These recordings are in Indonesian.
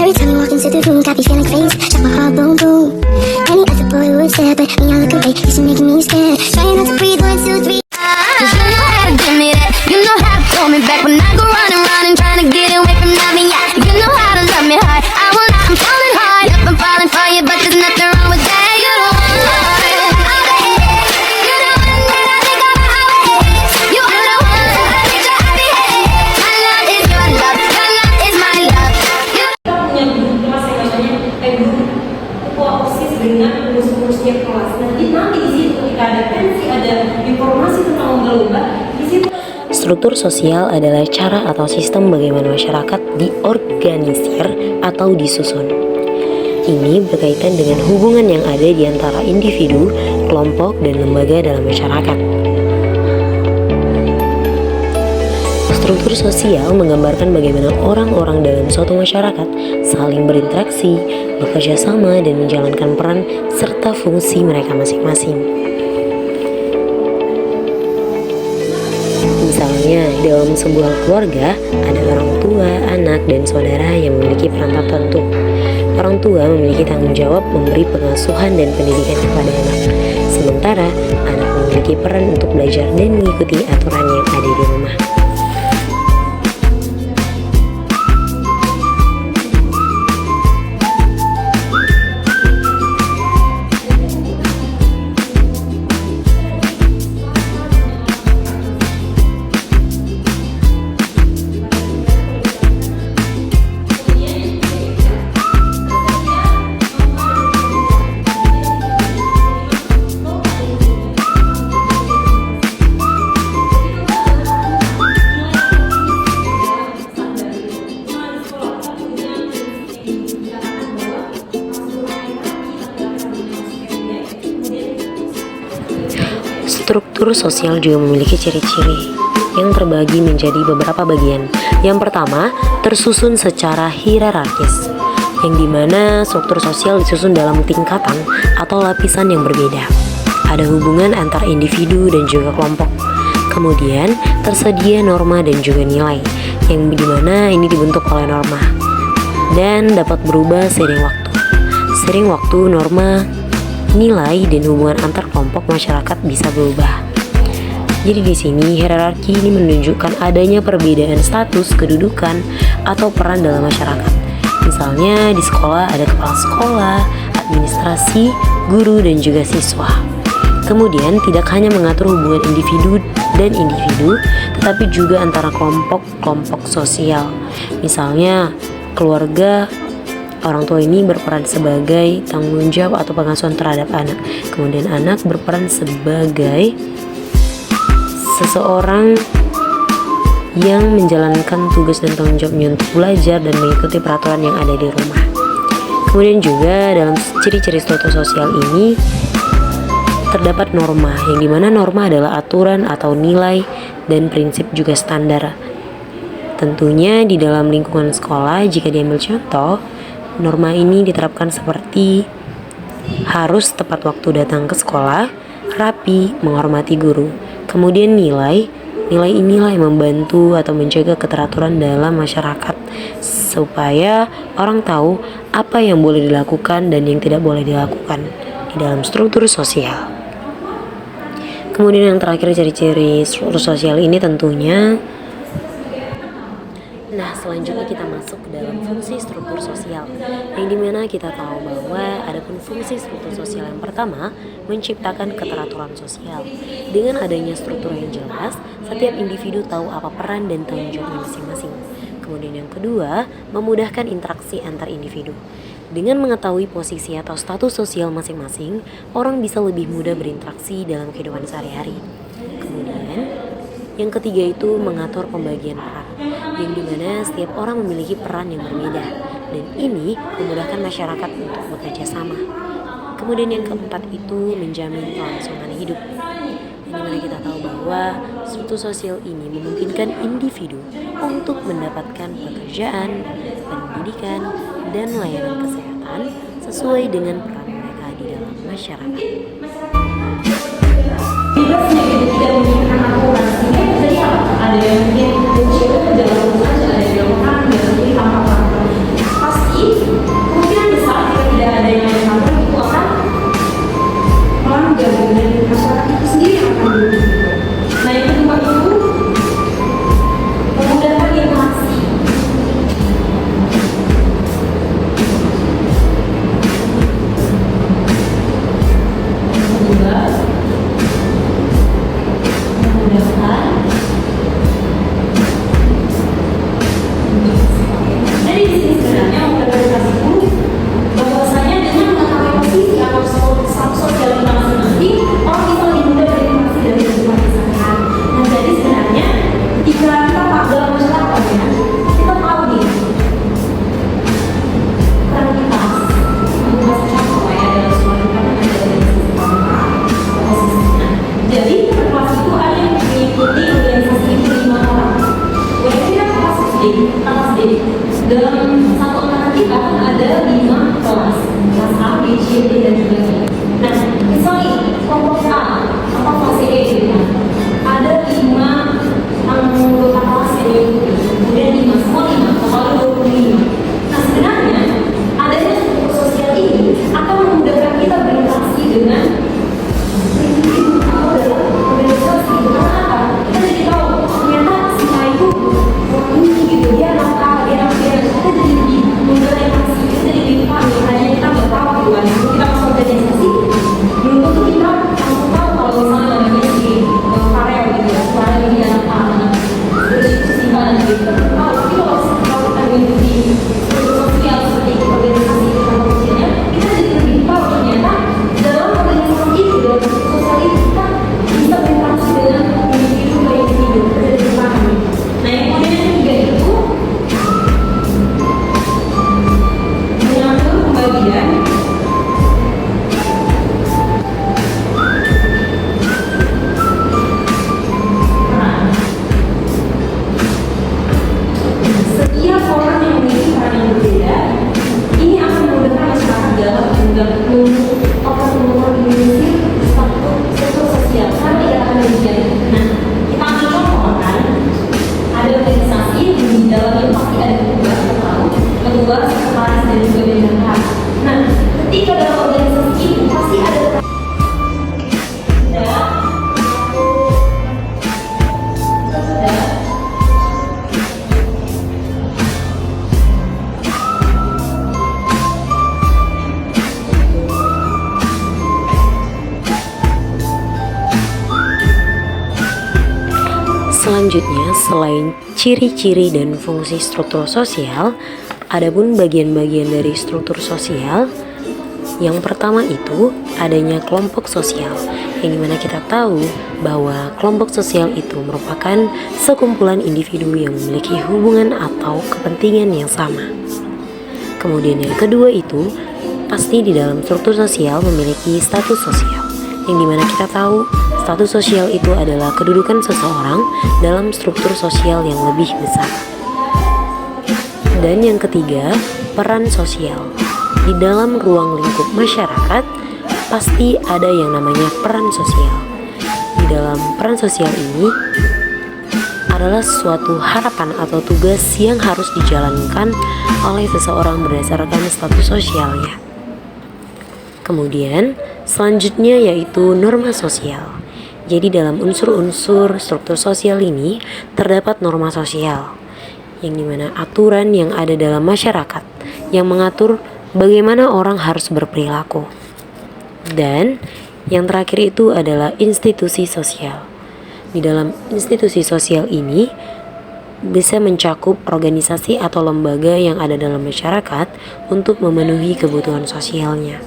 Every time you walk into the room, got me feeling crazy. Shot my heart, boom, boom. Any other boy would stare, but me, I look away. This is making me scared. Trying not to breathe, 1, 2, 3. Cause you know how to give me that. You know how to pull me back when I go running, running, trying to get away from nothing. Yeah, you know how to love me hard. I'm falling hard. Yep, I'm falling for you, but there's nothing wrong with that. You know what? You know what? I think I'm always. You are the one that makes you happy. My love is your love. Your love is my love. Yang kelas saya guru ketua OSIS dengan pengurus-pengurus tiap kelas. Nanti di situ ketika ada pensi, ada informasi tentang lomba-lomba, di situ. Struktur sosial adalah cara atau sistem bagaimana masyarakat diorganisir atau disusun. Ini berkaitan dengan hubungan yang ada di antara individu, kelompok, dan lembaga dalam masyarakat. Struktur sosial menggambarkan bagaimana orang-orang dalam suatu masyarakat saling berinteraksi, bekerja sama, dan menjalankan peran serta fungsi mereka masing-masing. Misalnya, dalam sebuah keluarga ada orang tua, anak, dan saudara yang memiliki peran tertentu. Orang tua memiliki tanggung jawab memberi pengasuhan dan pendidikan kepada anak, sementara anak memiliki peran untuk belajar dan mengikuti aturan yang ada di rumah. Struktur sosial juga memiliki ciri-ciri yang terbagi menjadi beberapa bagian. Yang pertama, tersusun secara hierarkis, yang dimana struktur sosial disusun dalam tingkatan atau lapisan yang berbeda. Ada hubungan antar individu dan juga kelompok. Kemudian, tersedia norma dan juga nilai, yang dimana ini dibentuk oleh norma dan dapat berubah seiring waktu. Seiring waktu, norma, nilai, dan hubungan antar kelompok masyarakat bisa berubah. Jadi di sini hierarki ini menunjukkan adanya perbedaan status, kedudukan, atau peran dalam masyarakat. Misalnya di sekolah ada kepala sekolah, administrasi, guru, dan juga siswa. Kemudian tidak hanya mengatur hubungan individu dan individu, tetapi juga antara kelompok-kelompok sosial. Misalnya keluarga, orang tua ini berperan sebagai tanggung jawab atau pengasuhan terhadap anak. Kemudian anak berperan sebagai seseorang yang menjalankan tugas dan tanggung jawabnya untuk belajar dan mengikuti peraturan yang ada di rumah. Kemudian juga dalam ciri-ciri struktur sosial ini terdapat norma, yang dimana norma adalah aturan atau nilai dan prinsip juga standar. Tentunya di dalam lingkungan sekolah, jika diambil contoh, norma ini diterapkan seperti harus tepat waktu datang ke sekolah, rapi, menghormati guru. Kemudian nilai inilah yang membantu atau menjaga keteraturan dalam masyarakat supaya orang tahu apa yang boleh dilakukan dan yang tidak boleh dilakukan di dalam struktur sosial. Kemudian yang terakhir, ciri-ciri struktur sosial ini tentunya. Nah, selanjutnya kita masuk ke dalam fungsi struktur sosial, yang dimana kita tahu bahwa adapun fungsi struktur sosial yang pertama menciptakan keteraturan sosial. Dengan adanya struktur yang jelas, setiap individu tahu apa peran dan tanggung jawabnya masing-masing. Kemudian yang kedua, memudahkan interaksi antar individu. Dengan mengetahui posisi atau status sosial masing-masing, orang bisa lebih mudah berinteraksi dalam kehidupan sehari-hari. Kemudian yang ketiga itu mengatur pembagian peran, yang dimana setiap orang memiliki peran yang berbeda, dan ini memudahkan masyarakat untuk bekerja sama. Kemudian yang keempat itu menjamin kelangsungan hidup, yang dimana kita tahu bahwa struktur sosial ini memungkinkan individu untuk mendapatkan pekerjaan, pendidikan, dan layanan kesehatan sesuai dengan peran mereka di dalam masyarakat. Ada yang mungkin muncul dalam rumah, ada yang makan, ada yang tanpa makan. Pasti ketua, sekretaris, dan juga bendahara. Nah, ketika dalam organisasi itu pasti ada Selanjutnya, selain ciri-ciri dan fungsi struktur sosial, ada pun bagian-bagian dari struktur sosial. Yang pertama itu adanya kelompok sosial, yang dimana kita tahu bahwa kelompok sosial itu merupakan sekumpulan individu yang memiliki hubungan atau kepentingan yang sama. Kemudian yang kedua itu, pasti di dalam struktur sosial memiliki status sosial, yang dimana kita tahu status sosial itu adalah kedudukan seseorang dalam struktur sosial yang lebih besar. Dan yang ketiga, peran sosial. Di dalam ruang lingkup masyarakat, pasti ada yang namanya peran sosial. Di dalam peran sosial ini adalah suatu harapan atau tugas yang harus dijalankan oleh seseorang berdasarkan status sosialnya. Kemudian, selanjutnya yaitu norma sosial. Jadi dalam unsur-unsur struktur sosial ini terdapat norma sosial, yang dimana aturan yang ada dalam masyarakat yang mengatur bagaimana orang harus berperilaku. Dan yang terakhir itu adalah institusi sosial. Di dalam institusi sosial ini bisa mencakup organisasi atau lembaga yang ada dalam masyarakat untuk memenuhi kebutuhan sosialnya.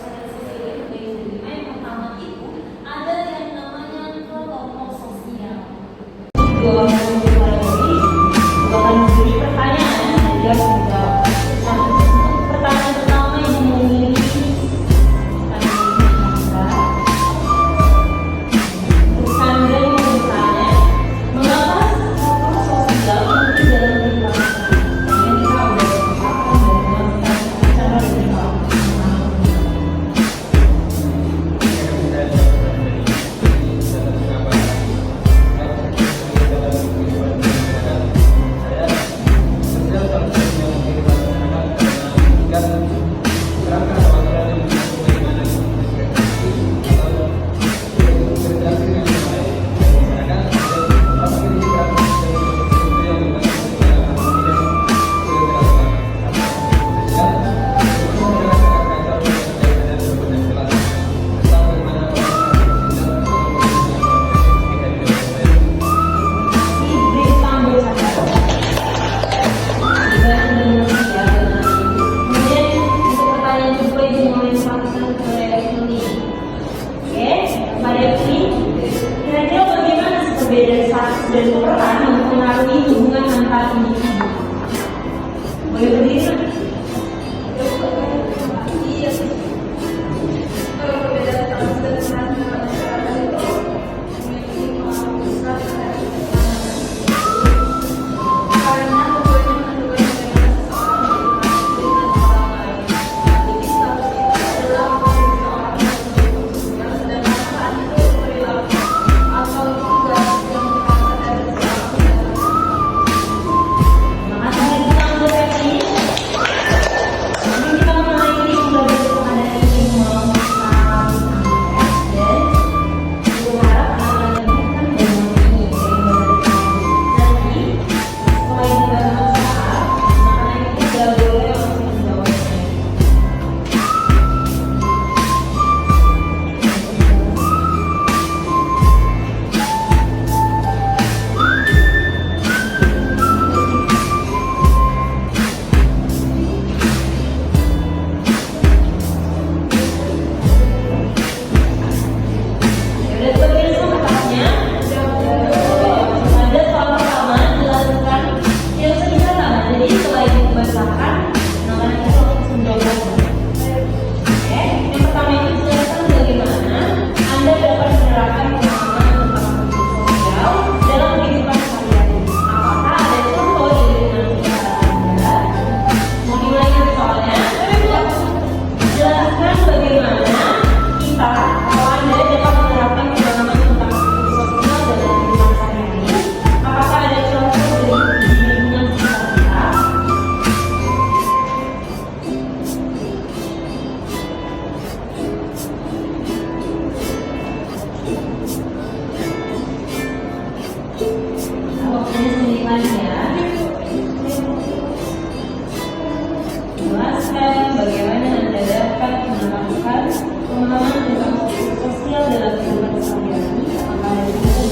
memberikan pemahaman tentang sosial dalam kehidupan sehari-hari. Apakah ada yang bisa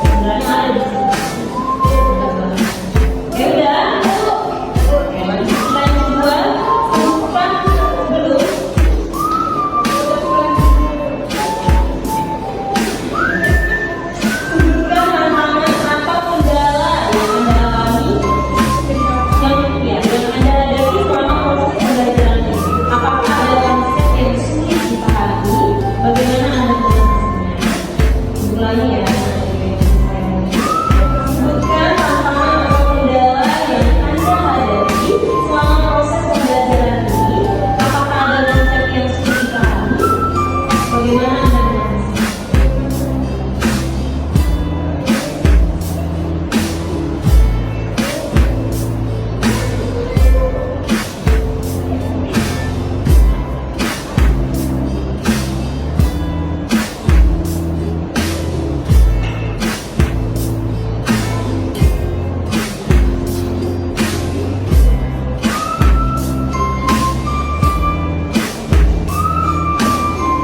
sebenarnya ada di sini. Ya udah, oke, lanjut kita yang kedua. Bukan belum. Sebutkan tantangan atau kendala yang Anda alami yang Anda hadapi selama proses pembelajaran ini. Apakah ada konsep yang sulit dipahami? Bagaimana Anda mengatasinya? Ulangi ya. Sebutkan tantangan atau kendala yang Anda hadapi selama proses pembelajaran ini. Apakah ada konsep yang sulit dipahami? Bagaimana Anda mengatasinya?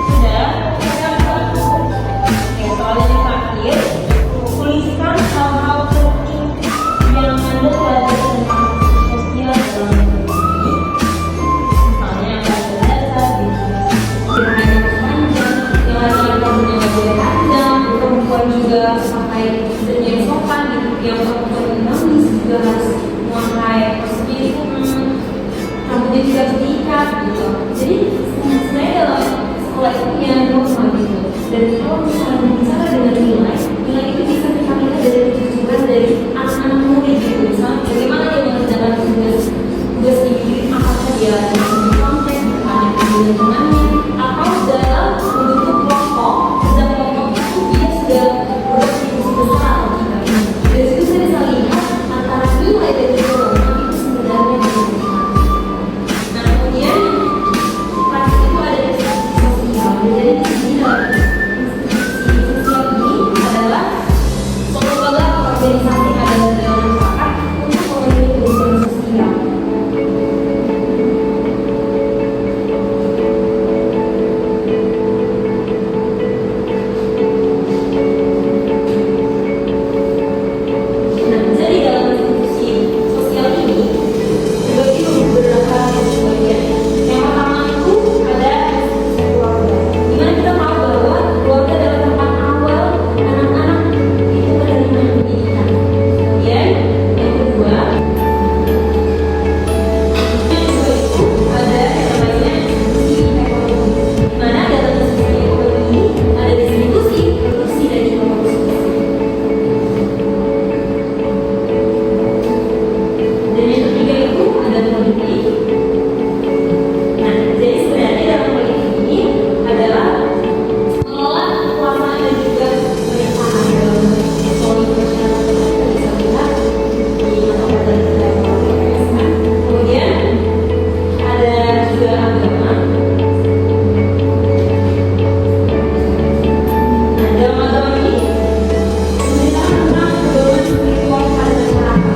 Sudah? Oke, soal yang terakhir, tuliskan hal-hal penting yang Anda pelajari tentang sosial dalam hidup ini. Misalnya bahasa, hanya panjang, yang laki-laki rambutnya nggak boleh panjang, perempuan juga pakai bajunya yang sopan gitu, yang perempuan nangis juga harus memakai kostum itu, rambutnya juga harus diikat gitu. Jadi sebenarnya dalam sekolah itu punya norma gitu. Dan kalau misalnya berbicara dengan nilai itu bisa kita lihat dari kejujuran dari anak-anak murid gitu. Misalnya bagaimana dia mengerjakan tugas individu, apakah dia di konteks bertanya ke lingkungannya, atau dalam membentuk kelompok. Dan kelompok itu dia sudah berdiskusi besar atau tidak. Dari situ saya bisa lihat antara nilai dan norma itu sebenarnya berbeda. Nah kemudian praktik itu ada di sosial. Jadi di sini dalam institusi sosial ini adalah suatu lembaga atau organisasi yang ada di dalam masyarakat untuk memenuhi kebutuhan sosial. Nah, jadi dalam institusi sosial ini dibagi beberapa bagian. Yang pertama itu ada institusi keluarga. Dimana kita tahu bahwa keluarga adalah tempat awal anak-anak itu menerima pendidikan. Kemudian yang kedua itu ada yang namanya institusi ekonomi. Dimana dalam institusi ekonomi ini ada distribusi, produksi dan juga konsumsi. Dan yang ketiga itu ada politik. Nah, jadi sebenarnya dalam politik ini adalah mengelola kekuasaan dan juga pemerintahan dalam politik masyarakat. Kita bisa lihat di mata pelajaran kita yang PPS kan. Kemudian ada juga agama. Nah, dalam agama ini menceritakan tentang pedoman spiritual kepada masyarakat.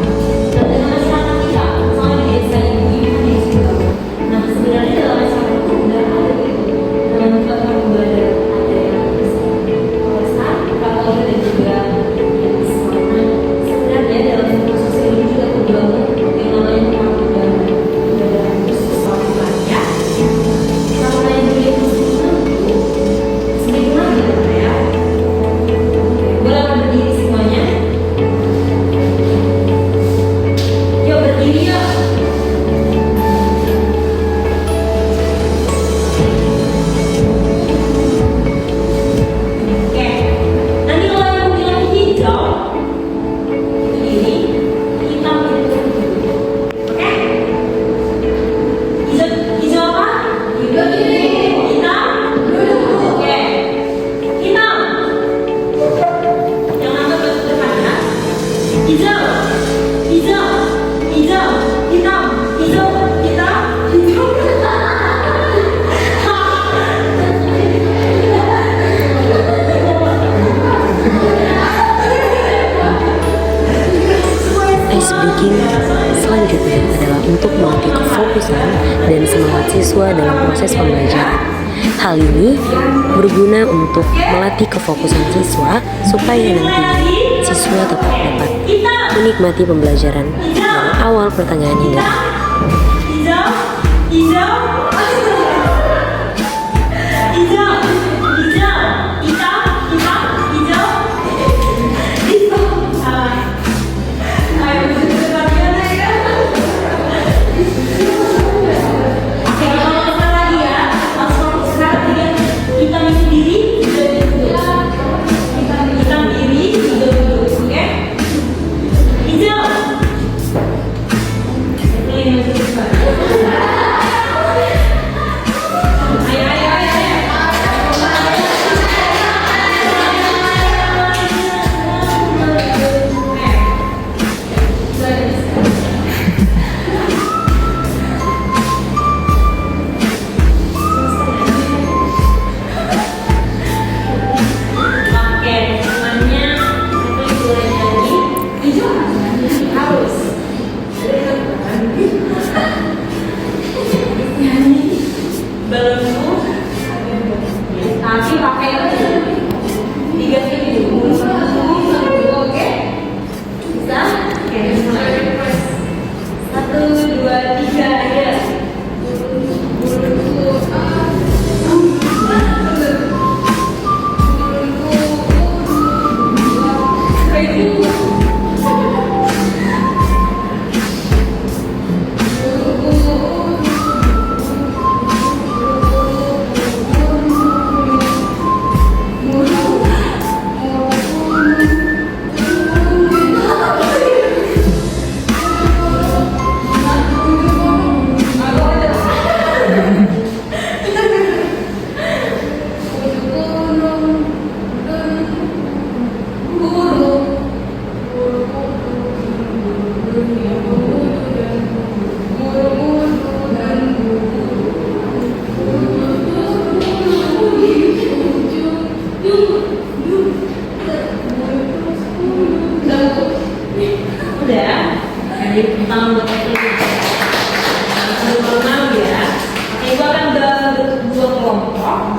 Dan dengan masyarakat kita, misalnya di desa ibu-ibu di situ. Nah, sebenarnya dalam masyarakat itu udah ada gitu. Dalam kegiatan ibadah ada yang Protestan, Katolik dan juga yang Islam. Nah, sebenarnya dalam lingkungan sosial ini juga terbangun yang namanya pengabdian ibadah khusus sholat ya. Kalau yang dilihat di sini itu sedikit lagi ya. Boleh berdiri semuanya. Yuk berdiri yuk. Oke. Nanti kalau yang bilang hijau itu diri, hitam itu duduk. Oke? Hijau apa? Hijau diri. Hitam duduk. Oke. Hitam. Yang nambah baju depan ya. Hijau, hijau, hijau, hitam, hijau, hitam, hijau. Breaking selanjutnya adalah untuk melatih kefokusan dan semangat siswa dalam proses pembelajaran. Hal ini berguna untuk melatih kefokusan siswa supaya nantinya siswa tetap dapat menikmati pembelajaran dari awal pertengahan hingga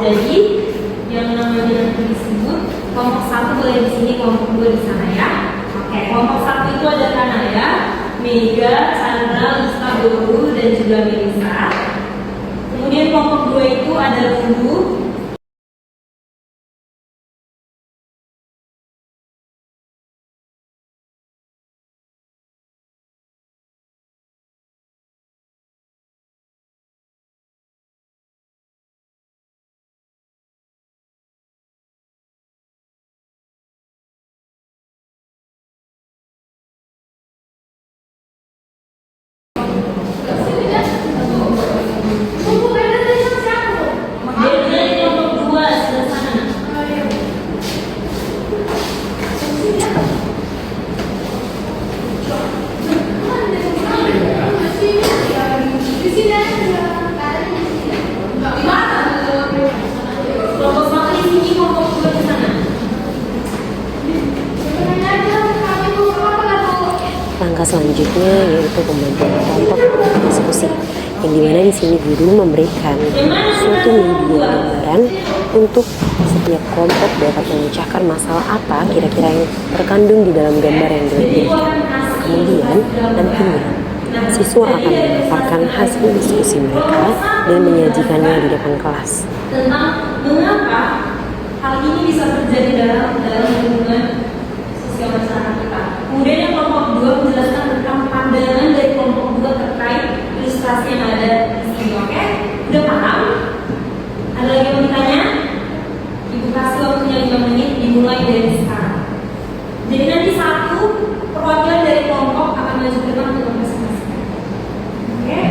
Jadi yang namanya nanti disebut kelompok 1 boleh di sini, kelompok 2 di sana ya. Oke, kelompok 1 itu ada Kanaya, Mega, Chandra, Lisa, Guru, dan juga Melisa. Kemudian kelompok 2 itu ada Lulu, langkah selanjutnya yaitu pembentukan kelompok diskusi, yang dimana di sini guru memberikan suatu media gambaran untuk setiap kelompok dapat memecahkan masalah apa kira-kira yang terkandung di dalam gambar yang diberikan. Kemudian nantinya siswa akan memaparkan hasil diskusi mereka dan menyajikannya di depan kelas. Tentang mengapa hal ini bisa terjadi dalam hubungan sosial masyarakat kita. Kemudian yang kelompok 2 menjelaskan tentang pandangan dari kelompok 2 terkait ilustrasi yang ada di sini. Oke? Udah paham? Ada lagi yang mau ditanya? Ibu kasih waktunya 5 menit, dimulai dari sekarang. Jadi nanti satu perwakilan dari kelompok akan maju ke depan untuk presentasi. Oke?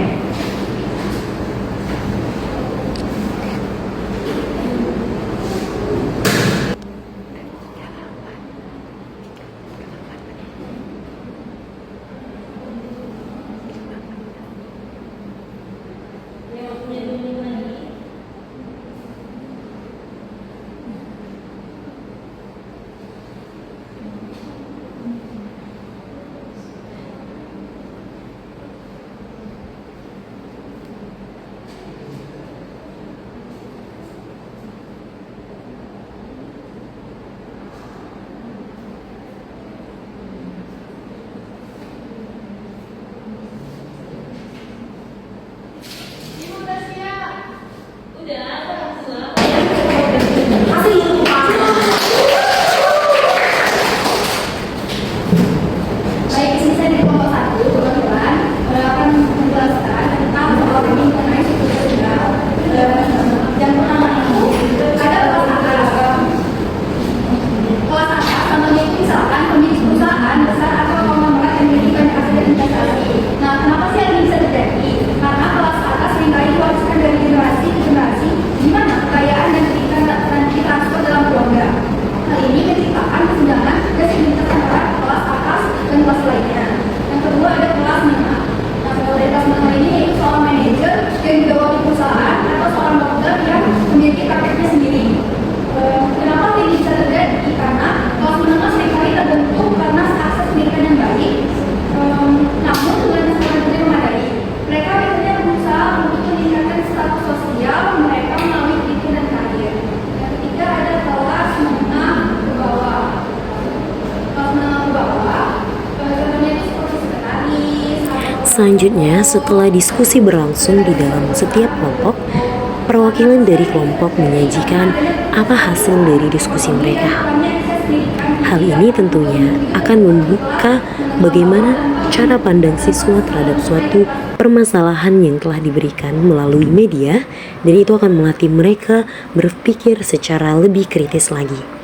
Selanjutnya, setelah diskusi berlangsung di dalam setiap kelompok, perwakilan dari kelompok menyajikan apa hasil dari diskusi mereka. Hal ini tentunya akan membuka bagaimana cara pandang siswa terhadap suatu permasalahan yang telah diberikan melalui media, dan itu akan melatih mereka berpikir secara lebih kritis lagi.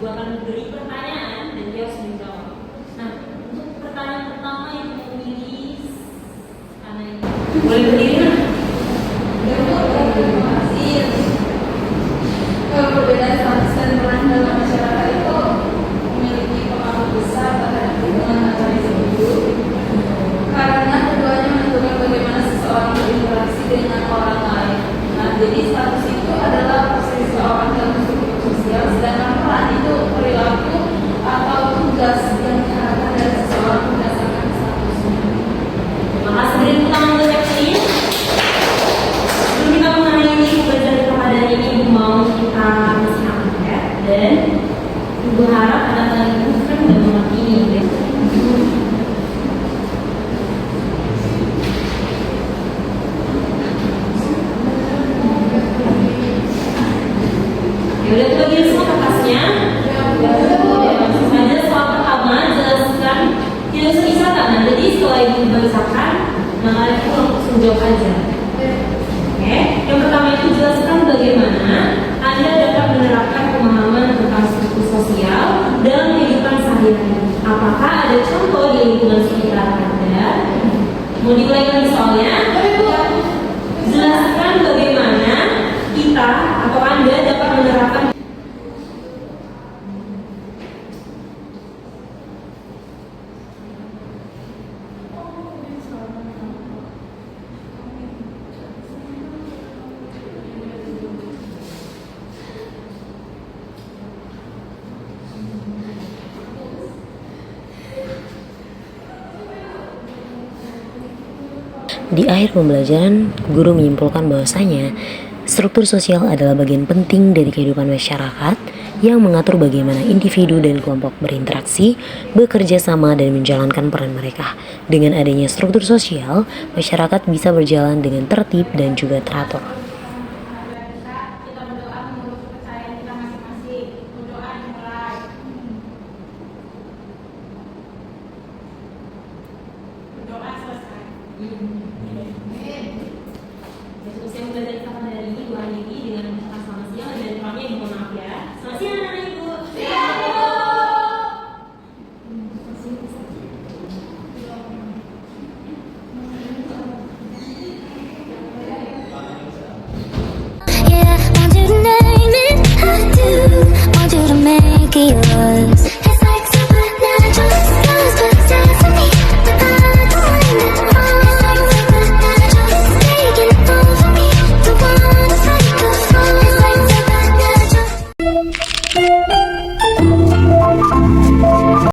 Ibu akan beri pertanyaan dan dia harus menjawab. Nah, untuk pertanyaan pertama yang memilih karena ini boleh berdiri kan? Terima kasih. Kalau perbedaan status dan peran dalam masyarakat itu memiliki pengaruh besar terhadap hubungan antar individu, karena keduanya menentukan bagaimana seseorang berinteraksi dengan orang lain. Nah, jadi status itu adalah posisi seseorang dalam struktur sosial, sedangkan peran itu perilaku atau tugas yang diarahkan dari seseorang berdasarkan statusnya. Terima kasih. Beri tepuk tangan untuk Jacqueline. Sebelum kita mengenai Ibu belajar kepada ini, Ibu mau kita kasih angkat dan Ibu harap anak-anak Ibu kan sudah mengerti ini. Udah bagi semua kertasnya. Langsung saja soal pertama jelaskan filosofi wisata. Nah, jadi setelah Ibu bacakan, maka Ibu langsung jawab aja. Oke, yang pertama itu jelaskan bagaimana Anda dapat menerapkan pemahaman tentang struktur sosial dalam kehidupan sehari-hari. Apakah ada contoh di lingkungan sekitar Anda? Mau dimulai lagi soalnya? Jelaskan bagaimana kita atau Anda dapat menerapkan Di akhir pembelajaran, guru menyimpulkan bahwasanya struktur sosial adalah bagian penting dari kehidupan masyarakat yang mengatur bagaimana individu dan kelompok berinteraksi, bekerja sama, dan menjalankan peran mereka. Dengan adanya struktur sosial, masyarakat bisa berjalan dengan tertib dan juga teratur. Kita berdoa menurut kepercayaan kita masing-masing. Berdoa dimulai. Berdoa selesai. Diskusi yang belajar kita pada hari ini, Ibu akhiri dengan mengucapkan selamat siang dan kurangnya Ibu mohon maaf ya. Selamat siang anak-anak Ibu. be yours.